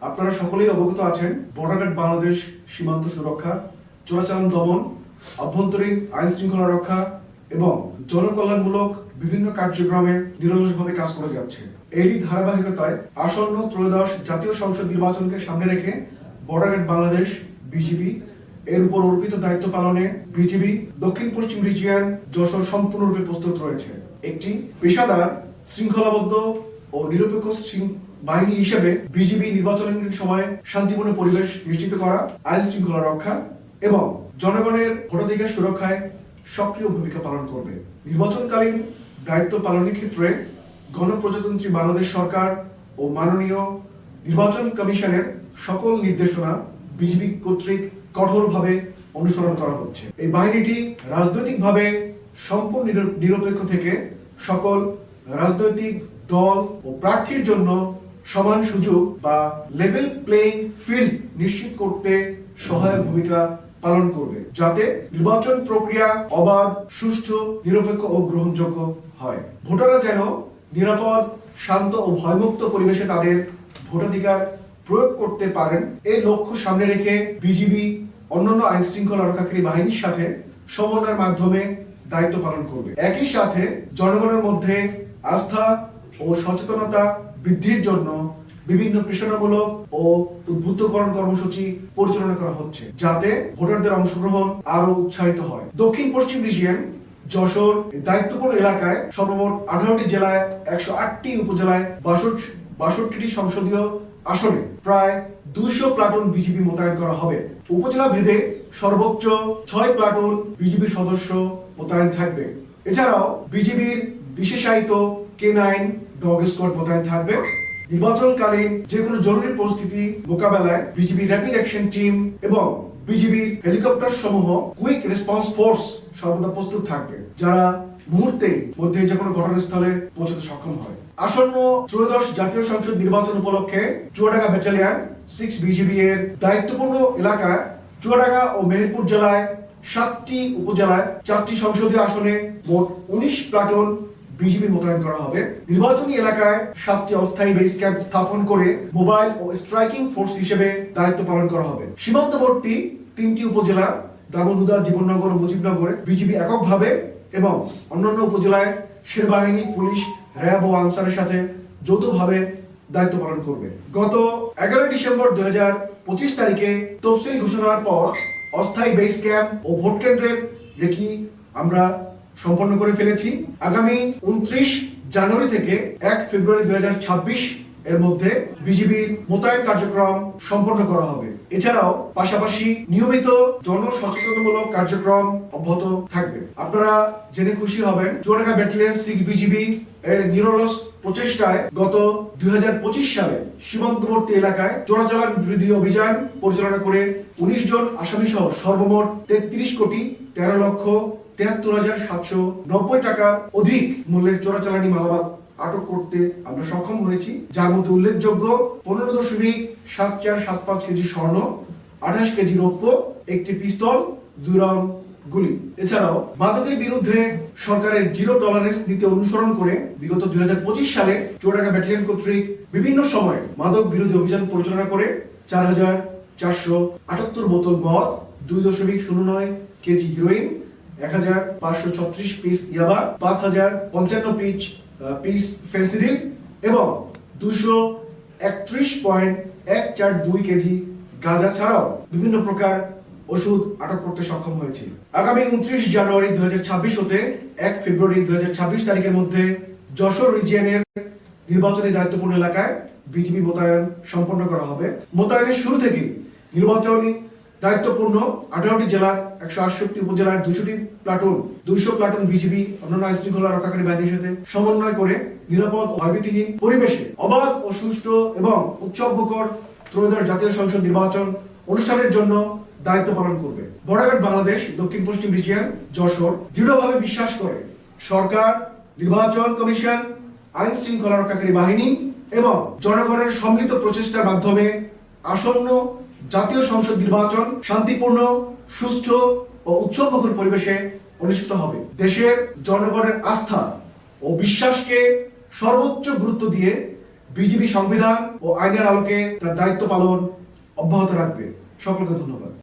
আপনারা সকলেই অবগত আছেন বর্ডার গার্ড বাংলাদেশ সীমান্ত সুরক্ষা, চোরাচালান দমন, অভ্যন্তরীণ আইন শৃঙ্খলা রক্ষা এবং জনকল্যাণমূলক বিভিন্ন কার্যক্রমে নিরলসভাবে কাজ করে যাচ্ছে। এরই ধারাবাহিকতায় আসন্ন ত্রয়োদশ জাতীয় সংসদ নির্বাচনকে সামনে রেখে বর্ডার গার্ড বাংলাদেশ বিজিবি এর উপর অর্পিত দায়িত্ব পালনে বিজিবি দক্ষিণ পশ্চিম রিজিয়ন যশোর সম্পূর্ণরূপে প্রস্তুত রয়েছে। একটি পেশাদার, শৃঙ্খলাবদ্ধ ও নিরপেক্ষ বাহিনী হিসেবে বিজিবি নির্বাচনের সময় শান্তিপূর্ণ পরিবেশ নিশ্চিত করা, আইন শৃঙ্খলা রক্ষা এবং জনগণের ভোটাধিকার সুরক্ষায় সক্রিয় ভূমিকা পালন করবে। নির্বাচনকালীন দায়িত্ব পালনের ক্ষেত্রে গণপ্রজাতন্ত্রী বাংলাদেশ সরকার ও মাননীয় নির্বাচন কমিশনের সকল নির্দেশনা বিজিবি কর্তৃক কঠোরভাবে অনুসরণ করা হচ্ছে। এই বাহিনীটি রাজনৈতিকভাবে সম্পূর্ণ নিরপেক্ষ থেকে সকল রাজনৈতিক দল ও প্রার্থীর জন্য সমান সুযোগ বা লেভেল প্লেইং ফিল্ড নিশ্চিত করতে সহায়ক ভূমিকা পালন করবে, যাতে নির্বাচন প্রক্রিয়া অবাধ, সুষ্ঠু, নিরপেক্ষ ও গ্রহণযোগ্য হয়। ভোটাররা যেন নিরাপদ, শান্ত ও ভয়মুক্ত পরিবেশে তাদের ভোটাধিকার প্রয়োগ করতে পারেন, এই লক্ষ্য সামনে রেখে বিজিবি অন্যান্য আইন শৃঙ্খলা রক্ষাকারী বাহিনীর সাথে সমন্বয়ের মাধ্যমে দায়িত্ব পালন করবে। একই সাথে জনগণের মধ্যে আস্থা ও সচেতনতা বৃদ্ধির জন্য বিভিন্ন প্রেরণামূলক ও উদ্বুদ্ধকরণ কর্মসূচি পরিচালনা করা হচ্ছে, যাতে ভোটারদের অংশগ্রহণ আরো উৎসাহিত হয়। দক্ষিণ পশ্চিম রিজিয়ন যশোর দায়িত্বপূর্ণ এলাকায় সর্বমোট 18টি জেলায় 108টি উপজেলায় 62টি সংসদীয় আসনে প্রায় 200 প্লাটুন বিজিবি মোতায়েন করা হবে। উপজেলা ভেদে সর্বোচ্চ 6 প্লাটুন বিজিবি সদস্য মোতায়েন থাকবে। এছাড়াও বিজিবির বিশেষায়িত K9 ডগ স্কোয়াড মোতায়েন থাকবে। নির্বাচনকালীন যে কোনো জরুরি পরিস্থিতি মোকাবেলায় বিজিবি র্যাপিড অ্যাকশন টিম এবং বিজিবির হেলিকপ্টার সমূহ কুইক রেসপন্স ফোর্স সর্বদা প্রস্তুত থাকবে, যারা মুহূর্তেই মধ্যে যে কোনো ঘটনাস্থলে পৌঁছতে সক্ষম হয়। আসন্ন ত্রয়োদশ জাতীয় সংসদ নির্বাচন উপলক্ষে চুয়াডাঙ্গা ব্যাটালিয়ন 6 বিজিবি এর দায়িত্বপূর্ণ এলাকায় চুয়াডাঙ্গা ও মেহেরপুর জেলায় 7টি উপজেলায় 4টি সংসদীয় আসনে মোট 19 প্লাটুন বিজিবি মোতায়েন করা হবে। নির্বাচনী এলাকায় 7টি অস্থায়ী বেস ক্যাম্প স্থাপন করে মোবাইল ও স্ট্রাইকিং ফোর্স হিসেবে দায়িত্ব পালন করা হবে। সীমান্তবর্তী 3টি উপজেলা দামোদা, জীবননগর ও মুজিবনগরে বিজিবি এককভাবে এবং অন্যান্য উপজেলায় সেনাবাহিনী, পুলিশ, র্যাব ও আনসারের সাথে যৌথভাবে দায়িত্ব পালন করবে। গত 11 ডিসেম্বর 2025 তারিখে তফসিল ঘোষণার পর অস্থায়ী বেস ক্যাম্প ও ভোট কেন্দ্রের রেকি আমরা সম্পন্ন করে ফেলেছি। আগামী 29 জানুয়ারি থেকে 1 ফেব্রুয়ারি 2026 এর মধ্যে বিজিবির মোতায়েন কার্যক্রম সম্পন্ন করা হবে। এছাড়াও পাশাপাশি নিয়মিত জনসচেতনতামূলক কার্যক্রম অব্যাহত থাকবে। আপনারা জেনে খুশি হবেন, চুয়াডাঙ্গা ব্যাটালিয়ন 6 বিজিবি এর নিরলস প্রচেষ্টায় গত 2025 সালে সীমান্তবর্তী এলাকায় চোরাচালান বিরোধী অভিযান পরিচালনা করে 19 জন আসামি সহ সর্বমোট 33 কোটি 13 লক্ষ 73,790 টাকা অধিক মূল্যের চোরাচালানি মালামাল আটক করতে আমরা সক্ষম হয়েছি, যার মধ্যে উল্লেখযোগ্য 15.7475 কেজি স্বর্ণ, 28 কেজি রৌপ্য, একটি পিস্তল, 2 রাউন্ড গুলি। এছাড়াও মাদকের বিরুদ্ধে সরকারের জিরো টলারেন্স নীতি অনুসরণ করে বিগত 2025 সালে চুয়াডাঙ্গা ব্যাটালিয়ন কর্তৃক বিভিন্ন সময়ে মাদক বিরোধী অভিযান পরিচালনা করে 4,478 বোতল মদ, 2.09 কেজি হিরোইন, 1,536 পিস ইয়াবা, 5,055 পিস ফেন্সিডিল এবং 231.142 কেজি গাঁজা ছাড়াও বিভিন্ন প্রকার ওষুধ আটক করতে সক্ষম হয়েছে। আগামী 29 জানুয়ারি 2026 হতে 1 ফেব্রুয়ারি 2026 তারিখের মধ্যে যশোর রিজিয়নের নির্বাচনী দায়িত্বপূর্ণ এলাকায় বিজিবি মোতায়েন সম্পন্ন করা হবে। মোতায়েনের শুরু থেকে নির্বাচনী দায়িত্বপূর্ণ 18টি জেলার 168টি উপজেলার 200টি প্লাটুন 200 প্লাটুন বিজিবি অন্যান্য আইন শৃঙ্খলা রক্ষাকারী বাহিনীর সাথে সমন্বয় করে নিরাপদ ও ভয়ভীতিহীন পরিবেশে অবাধ ও সুষ্ঠু এবং উৎসবমুখর ত্রয়োদশ জাতীয় সংসদ নির্বাচন অনুষ্ঠানের জন্য দায়িত্ব পালন করবে। বর্ডার গার্ড বাংলাদেশ দক্ষিণ পশ্চিম রিজিয়ন যশোর দৃঢ়ভাবে বিশ্বাস করে সরকার, নির্বাচন কমিশন, আইন শৃঙ্খলা রক্ষাকারী বাহিনী এবং জনগণের সম্মিলিত প্রচেষ্টার মাধ্যমে আসন্ন জাতীয় সংসদ নির্বাচন শান্তিপূর্ণ, সুষ্ঠু ও উৎসবমুখর পরিবেশে অনুষ্ঠিত হবে। দেশের জনগণের আস্থা ও বিশ্বাসকে সর্বোচ্চ গুরুত্ব দিয়ে বিজিবি সংবিধান ও আইনের আলোকে তার দায়িত্ব পালন অব্যাহত রাখবে। সকলকে ধন্যবাদ।